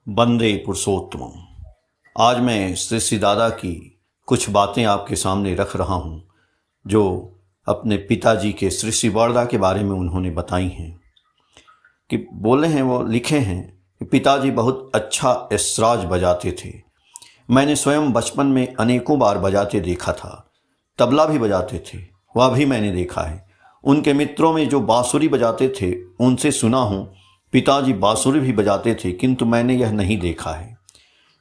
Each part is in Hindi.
वंदे पुरुषोत्तम। आज मैं श्री श्री दादा की कुछ बातें आपके सामने रख रहा हूँ जो अपने पिताजी के श्री श्री वारदा के बारे में उन्होंने बताई हैं। कि बोले हैं, वो लिखे हैं कि पिताजी बहुत अच्छा एसराज बजाते थे। मैंने स्वयं बचपन में अनेकों बार बजाते देखा था। तबला भी बजाते थे, वह भी मैंने देखा है। उनके मित्रों में जो बांसुरी बजाते थे उनसे सुना हूँ पिताजी बांसुरी भी बजाते थे, किंतु मैंने यह नहीं देखा है।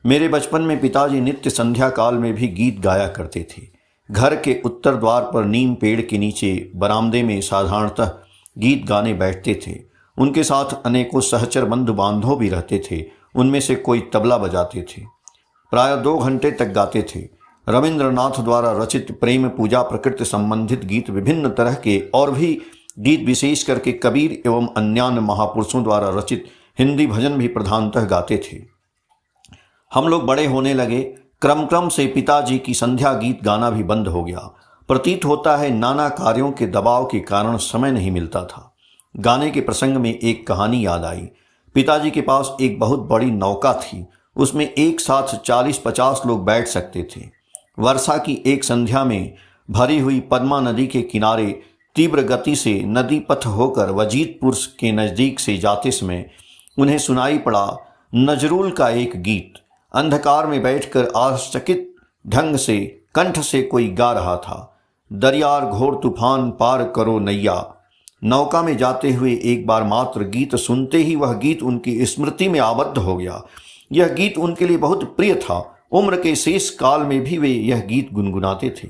मेरे बचपन में पिताजी नित्य संध्या काल में भी गीत गाया करते थे। घर के उत्तर द्वार पर नीम पेड़ के नीचे बरामदे में साधारणतः गीत गाने बैठते थे। उनके साथ अनेकों सहचर बंधु बांधव भी रहते थे। उनमें से कोई तबला बजाते थे, प्राय 2 घंटे तक गाते थे। रविंद्रनाथ द्वारा रचित प्रेम पूजा प्रकृति संबंधित गीत, विभिन्न तरह के और भी गीत, विशेष करके कबीर एवं अन्यान्य महापुरुषों द्वारा रचित हिंदी भजन भी प्रधानतः गाते थे। हम लोग बड़े होने लगे, क्रम से पिताजी की संध्या गीत गाना भी बंद हो गया। प्रतीत होता है नाना कार्यों के दबाव के कारण समय नहीं मिलता था। गाने के प्रसंग में एक कहानी याद आई। पिताजी के पास एक बहुत बड़ी नौका थी, उसमें एक साथ 40-50 लोग बैठ सकते थे। वर्षा की एक संध्या में भरी हुई पद्मा नदी के किनारे तीव्र गति से नदी पथ होकर वजीदपुर के नज़दीक से जाते समय उन्हें सुनाई पड़ा नजरुल का एक गीत। अंधकार में बैठकर आश्चर्यचकित ढंग से कंठ से कोई गा रहा था, दरियार घोर तूफान पार करो नैया। नौका में जाते हुए एक बार मात्र गीत सुनते ही वह गीत उनकी स्मृति में आबद्ध हो गया। यह गीत उनके लिए बहुत प्रिय था। उम्र के शेष काल में भी वे यह गीत गुनगुनाते थे।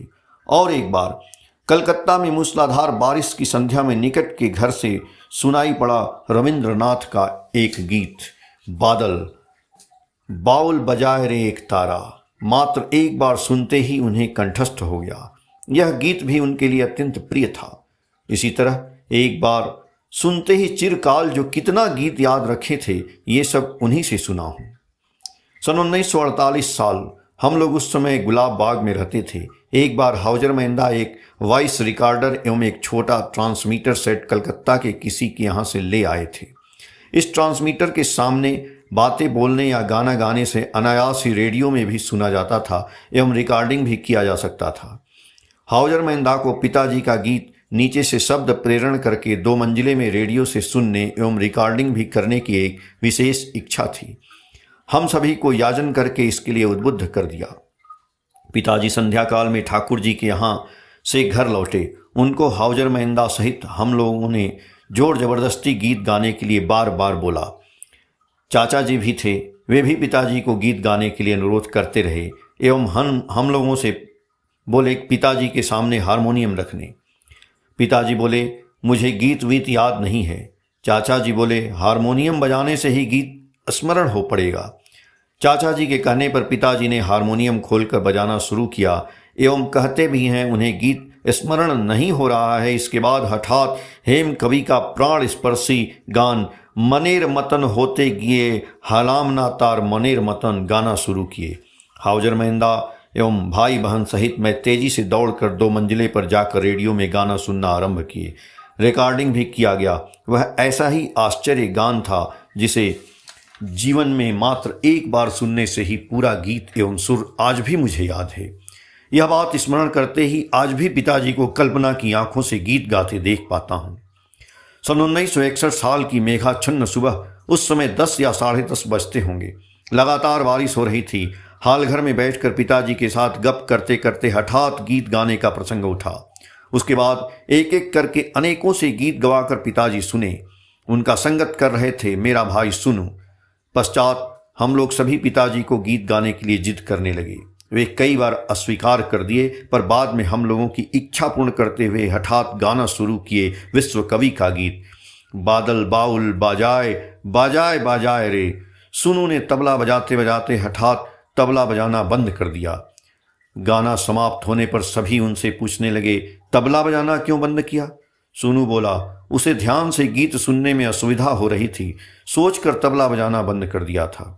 और एक बार कलकत्ता में मूसलाधार बारिश की संध्या में निकट के घर से सुनाई पड़ा रविंद्रनाथ का एक गीत, बादल बाउल बजाए रे एक तारा। मात्र एक बार सुनते ही उन्हें कंठस्थ हो गया। यह गीत भी उनके लिए अत्यंत प्रिय था। इसी तरह एक बार सुनते ही चिरकाल जो कितना गीत याद रखे थे, ये सब उन्हीं से सुना हूँ। सन 1948 साल हम लोग उस समय गुलाब बाग में रहते थे। एक बार हाउजर महिंदा एक वॉइस रिकॉर्डर एवं एक छोटा ट्रांसमीटर सेट कलकत्ता के किसी के यहाँ से ले आए थे। इस ट्रांसमीटर के सामने बातें बोलने या गाना गाने से अनायास ही रेडियो में भी सुना जाता था एवं रिकॉर्डिंग भी किया जा सकता था। हाउजर महिंदा को पिताजी का गीत नीचे से शब्द प्रेरण करके 2 मंजिले में रेडियो से सुनने एवं रिकॉर्डिंग भी करने की एक विशेष इच्छा थी। हम सभी को याचन करके इसके लिए उद्बुद्ध कर दिया। पिताजी संध्या काल में ठाकुर जी के यहाँ से घर लौटे। उनको हाउजर महिंदा सहित हम लोगों ने जोर जबरदस्ती गीत गाने के लिए बार बार बोला। चाचा जी भी थे, वे भी पिताजी को गीत गाने के लिए अनुरोध करते रहे एवं हम लोगों से बोले पिताजी के सामने हारमोनियम रखने। पिताजी बोले मुझे गीत वीत याद नहीं है। चाचा जी बोले हारमोनियम बजाने से ही गीत स्मरण हो पड़ेगा। चाचा जी के कहने पर पिताजी ने हारमोनियम खोलकर बजाना शुरू किया एवं कहते भी हैं उन्हें गीत स्मरण नहीं हो रहा है। इसके बाद हठात हेम कवि का प्राण स्पर्शी गान मनेर मतन होते गिए हालामना तार मनेर मतन गाना शुरू किए। हाउजर महिंदा एवं भाई बहन सहित मैं तेजी से दौड़कर 2 मंजिले पर जाकर रेडियो में गाना सुनना आरंभ किए। रिकॉर्डिंग भी किया गया। वह ऐसा ही आश्चर्य गान था जिसे जीवन में मात्र एक बार सुनने से ही पूरा गीत एवं सुर आज भी मुझे याद है। यह बात स्मरण करते ही आज भी पिताजी को कल्पना की आंखों से गीत गाते देख पाता हूँ। सन 1961 साल की मेघाच्छन्न सुबह, उस समय 10 या 10:30 बजते होंगे। लगातार बारिश हो रही थी। हाल घर में बैठकर पिताजी के साथ गप करते करते हठात गीत गाने का प्रसंग उठा। उसके बाद एक एक करके अनेकों से गीत गवाकर पिताजी सुने। उनका संगत कर रहे थे मेरा भाई सुनु। पश्चात हम लोग सभी पिताजी को गीत गाने के लिए जिद करने लगे। वे कई बार अस्वीकार कर दिए, पर बाद में हम लोगों की इच्छा पूर्ण करते हुए हठात गाना शुरू किए विश्व कवि का गीत, बादल बाउल बाजाए बाजाए बाजाए रे। सुनु ने तबला बजाते बजाते हठात तबला बजाना बंद कर दिया। गाना समाप्त होने पर सभी उनसे पूछने लगे, तबला बजाना क्यों बंद किया? सुनु बोला, उसे ध्यान से गीत सुनने में असुविधा हो रही थी, सोचकर तबला बजाना बंद कर दिया था।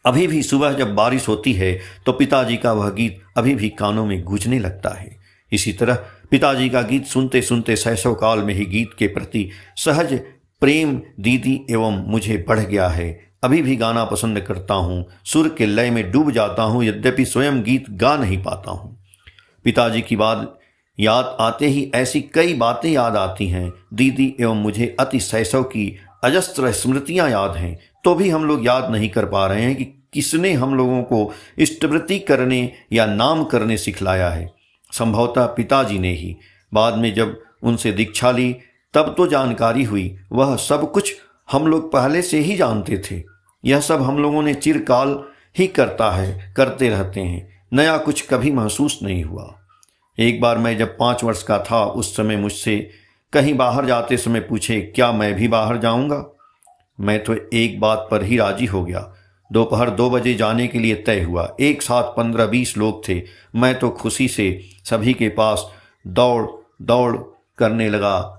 अभी भी सुबह जब बारिश होती है तो पिताजी का वह गीत अभी भी कानों में गूंजने लगता है। इसी तरह पिताजी का गीत सुनते सुनते शैशव काल में ही गीत के प्रति सहज प्रेम दीदी एवं मुझे बढ़ गया है। अभी भी गाना पसंद करता हूँ, सुर के लय में डूब जाता हूँ, यद्यपि स्वयं गीत गा नहीं पाता हूँ। पिताजी की बात याद आते ही ऐसी कई बातें याद आती हैं। दीदी एवं मुझे अति शैशव की अजस्त्र स्मृतियाँ याद हैं, तो भी हम लोग याद नहीं कर पा रहे हैं कि किसने हम लोगों को इष्टवृत्ति करने या नाम करने सिखलाया है। संभवतः पिताजी ने ही। बाद में जब उनसे दीक्षा ली तब तो जानकारी हुई, वह सब कुछ हम लोग पहले से ही जानते थे। यह सब हम लोगों ने चिरकाल ही करते रहते हैं, नया कुछ कभी महसूस नहीं हुआ। एक बार मैं जब 5 वर्ष का था, उस समय मुझसे कहीं बाहर जाते समय पूछे, क्या मैं भी बाहर जाऊंगा? मैं तो एक बात पर ही राजी हो गया। दोपहर 2 बजे जाने के लिए तय हुआ। एक साथ 15-20 लोग थे। मैं तो खुशी से सभी के पास दौड़ दौड़ करने लगा।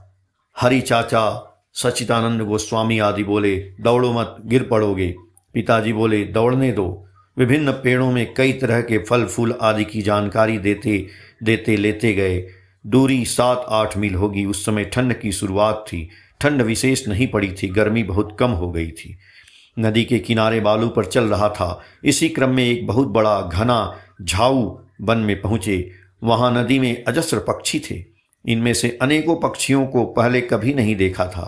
हरि चाचा, सच्चिदानंद गोस्वामी आदि बोले, दौड़ो मत, गिर पड़ोगे। पिताजी बोले, दौड़ने दो। विभिन्न पेड़ों में कई तरह के फल फूल आदि की जानकारी देते लेते गए। दूरी 7-8 मील होगी। उस समय ठंड की शुरुआत थी। ठंड विशेष नहीं पड़ी थी, गर्मी बहुत कम हो गई थी। नदी के किनारे बालू पर चल रहा था। इसी क्रम में एक बहुत बड़ा घना झाऊ वन में पहुंचे। वहां नदी में अजस्र पक्षी थे। इनमें से अनेकों पक्षियों को पहले कभी नहीं देखा था,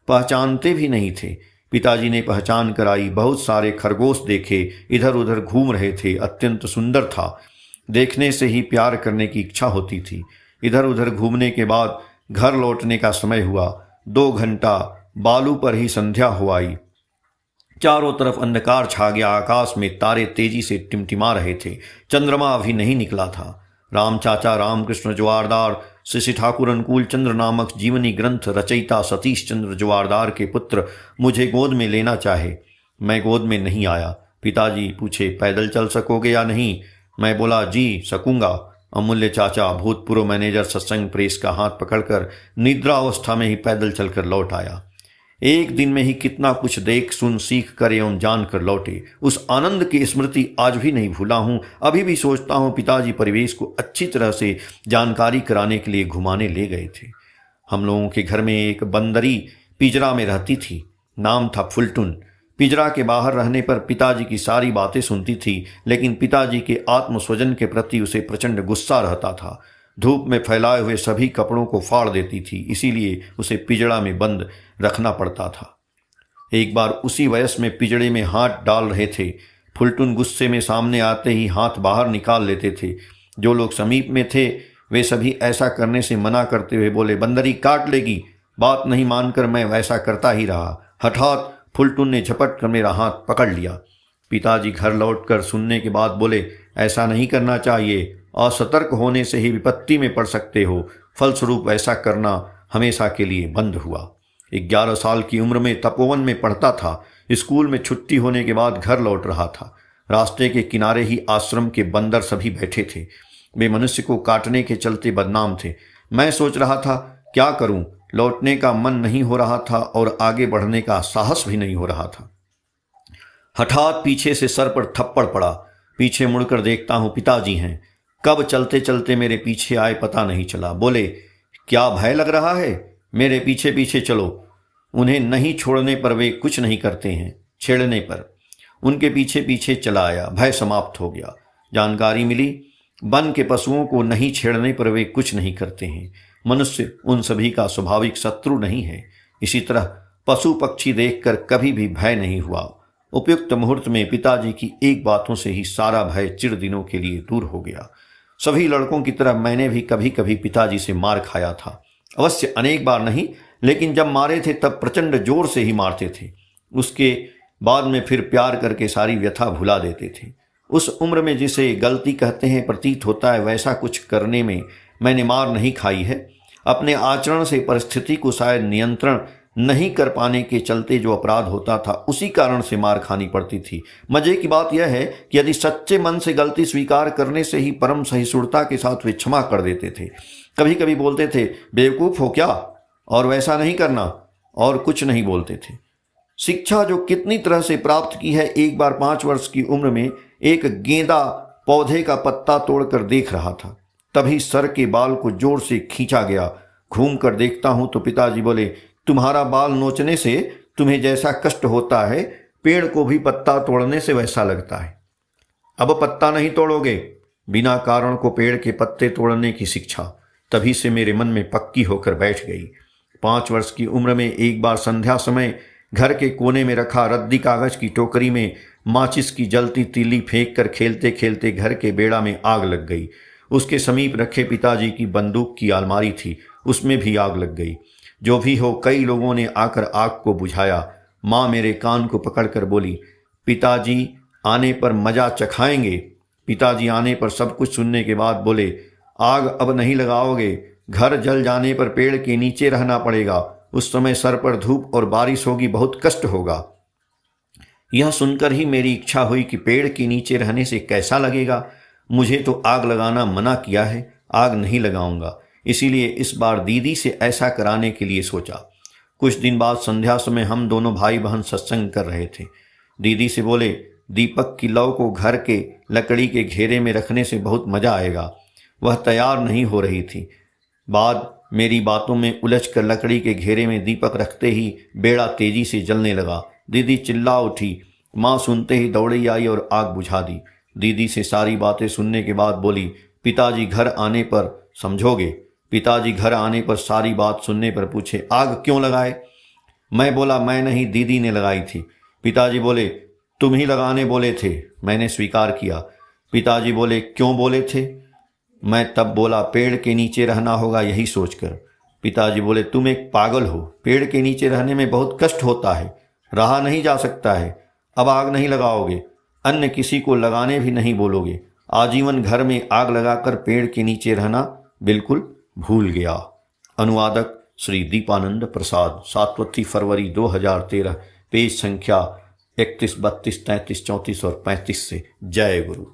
पहचानते भी नहीं थे। पिताजी ने पहचान कराई। बहुत सारे खरगोश देखे, इधर उधर घूम रहे थे। अत्यंत सुंदर था, देखने से ही प्यार करने की इच्छा होती थी। इधर उधर घूमने के बाद घर लौटने का समय हुआ। 2 घंटा बालू पर ही संध्या हो आई। चारों तरफ अंधकार छा गया। आकाश में तारे तेजी से टिमटिमा रहे थे। चंद्रमा अभी नहीं निकला था। राम चाचा रामकृष्ण जवारदार श्री ठाकुर अनुकूल चंद्र नामक जीवनी ग्रंथ रचयिता सतीश चंद्र जवारदार के पुत्र मुझे गोद में लेना चाहे। मैं गोद में नहीं आया। पिताजी पूछे, पैदल चल सकोगे या नहीं? मैं बोला, जी सकूंगा। अमूल्य चाचा भूतपूर्व मैनेजर सत्संग प्रेस का हाथ पकड़कर निद्रा अवस्था में ही पैदल चलकर लौट आया। एक दिन में ही कितना कुछ देख सुन सीख कर एवं जान कर लौटे। उस आनंद की स्मृति आज भी नहीं भूला हूँ। अभी भी सोचता हूँ पिताजी परिवेश को अच्छी तरह से जानकारी कराने के लिए घुमाने ले गए थे। हम लोगों के घर में एक बंदरी पिंजरा में रहती थी। नाम था फुलटुन। पिंजरा के बाहर रहने पर पिताजी की सारी बातें सुनती थी, लेकिन पिताजी के आत्मस्वजन के प्रति उसे प्रचंड गुस्सा रहता था। धूप में फैलाए हुए सभी कपड़ों को फाड़ देती थी, इसीलिए उसे पिंजड़ा में बंद रखना पड़ता था। एक बार उसी वयस में पिंजड़े में हाथ डाल रहे थे। फुलटुन गुस्से में सामने आते ही हाथ बाहर निकाल लेते थे। जो लोग समीप में थे वे सभी ऐसा करने से मना करते हुए बोले, बंदरी काट लेगी। बात नहीं मानकर मैं वैसा करता ही रहा। हठात फुलटुन ने झपट कर मेरा हाथ पकड़ लिया। पिताजी घर लौटकर सुनने के बाद बोले, ऐसा नहीं करना चाहिए। असतर्क होने से ही विपत्ति में पड़ सकते हो। फलस्वरूप ऐसा करना हमेशा के लिए बंद हुआ। 11 साल की उम्र में तपोवन में पढ़ता था। स्कूल में छुट्टी होने के बाद घर लौट रहा था। रास्ते के किनारे ही आश्रम के बंदर सभी बैठे थे। वे मनुष्य को काटने के चलते बदनाम थे। मैं सोच रहा था क्या करूं। लौटने का मन नहीं हो रहा था और आगे बढ़ने का साहस भी नहीं हो रहा था। हठात पीछे से सर पर थप्पड़ पड़ा। पीछे मुड़कर देखता हूं पिताजी हैं। कब चलते चलते मेरे पीछे आए पता नहीं चला। बोले, क्या भय लग रहा है? मेरे पीछे पीछे चलो। उन्हें नहीं छोड़ने पर वे कुछ नहीं करते हैं, छेड़ने पर। उनके पीछे पीछे चला आया। भय समाप्त हो गया। जानकारी मिली, वन के पशुओं को नहीं छेड़ने पर वे कुछ नहीं करते हैं। मनुष्य उन सभी का स्वाभाविक शत्रु नहीं है। इसी तरह पशु पक्षी देखकर कभी भी भय नहीं हुआ। उपयुक्त मुहूर्त में पिताजी की एक बातों से ही सारा भय चिर दिनों के लिए दूर हो गया। सभी लड़कों की तरह मैंने भी कभी कभी पिताजी से मार खाया था। अवश्य अनेक बार नहीं, लेकिन जब मारे थे तब प्रचंड जोर से ही मारते थे। उसके बाद में फिर प्यार करके सारी व्यथा भुला देते थे। उस उम्र में जिसे गलती कहते हैं प्रतीत होता है, वैसा कुछ करने में मैंने मार नहीं खाई है। अपने आचरण से परिस्थिति को शायद नियंत्रण नहीं कर पाने के चलते जो अपराध होता था, उसी कारण से मार खानी पड़ती थी। मजे की बात यह है कि यदि सच्चे मन से गलती स्वीकार करने से ही परम सहिष्णुता के साथ वे क्षमा कर देते थे। कभी कभी बोलते थे, बेवकूफ़ हो क्या, और वैसा नहीं करना, और कुछ नहीं बोलते थे। शिक्षा जो कितनी तरह से प्राप्त की है। एक बार 5 वर्ष की उम्र में एक गेंदा पौधे का पत्ता तोड़कर देख रहा था। तभी सर के बाल को जोर से खींचा गया। घूम कर देखता हूं तो पिताजी बोले, तुम्हारा बाल नोचने से तुम्हें जैसा कष्ट होता है, पेड़ को भी पत्ता तोड़ने से वैसा लगता है। अब पत्ता नहीं तोड़ोगे। बिना कारण को पेड़ के पत्ते तोड़ने की शिक्षा तभी से मेरे मन में पक्की होकर बैठ गई। 5 वर्ष की उम्र में एक बार संध्या समय घर के कोने में रखा रद्दी कागज की टोकरी में माचिस की जलती तीली फेंक कर खेलते खेलते घर के बेड़ा में आग लग गई। उसके समीप रखे पिताजी की बंदूक की अलमारी थी, उसमें भी आग लग गई। जो भी हो, कई लोगों ने आकर आग को बुझाया। माँ मेरे कान को पकड़कर बोली, पिताजी आने पर मजा चखाएंगे। पिताजी आने पर सब कुछ सुनने के बाद बोले, आग अब नहीं लगाओगे, घर जल जाने पर पेड़ के नीचे रहना पड़ेगा। उस समय सर पर धूप और बारिश होगी, बहुत कष्ट होगा। यह सुनकर ही मेरी इच्छा हुई कि पेड़ के नीचे रहने से कैसा लगेगा। मुझे तो आग लगाना मना किया है, आग नहीं लगाऊंगा। इसीलिए इस बार दीदी से ऐसा कराने के लिए सोचा। कुछ दिन बाद संध्या समय हम दोनों भाई बहन सत्संग कर रहे थे। दीदी से बोले, दीपक की लौ को घर के लकड़ी के घेरे में रखने से बहुत मजा आएगा। वह तैयार नहीं हो रही थी। बाद मेरी बातों में उलझकर लकड़ी के घेरे में दीपक रखते ही बेड़ा तेजी से जलने लगा। दीदी चिल्ला उठी। माँ सुनते ही दौड़ी आई और आग बुझा दी। दीदी से सारी बातें सुनने के बाद बोली, पिताजी घर आने पर समझोगे। पिताजी घर आने पर सारी बात सुनने पर पूछे, आग क्यों लगाए? मैं बोला, मैं नहीं, दीदी ने लगाई थी। पिताजी बोले, तुम ही लगाने बोले थे। मैंने स्वीकार किया। पिताजी बोले, क्यों बोले थे? मैं तब बोला, पेड़ के नीचे रहना होगा यही सोचकर। पिताजी बोले, तुम एक पागल हो, पेड़ के नीचे रहने में बहुत कष्ट होता है, रहा नहीं जा सकता है। अब आग नहीं लगाओगे, अन्य किसी को लगाने भी नहीं बोलोगे। आजीवन घर में आग लगाकर पेड़ के नीचे रहना बिल्कुल भूल गया। अनुवादक श्री दीपानंद प्रसाद, 7 फरवरी 2013, पेज संख्या 31, 32, 33, 34 और 35 से। जय गुरु।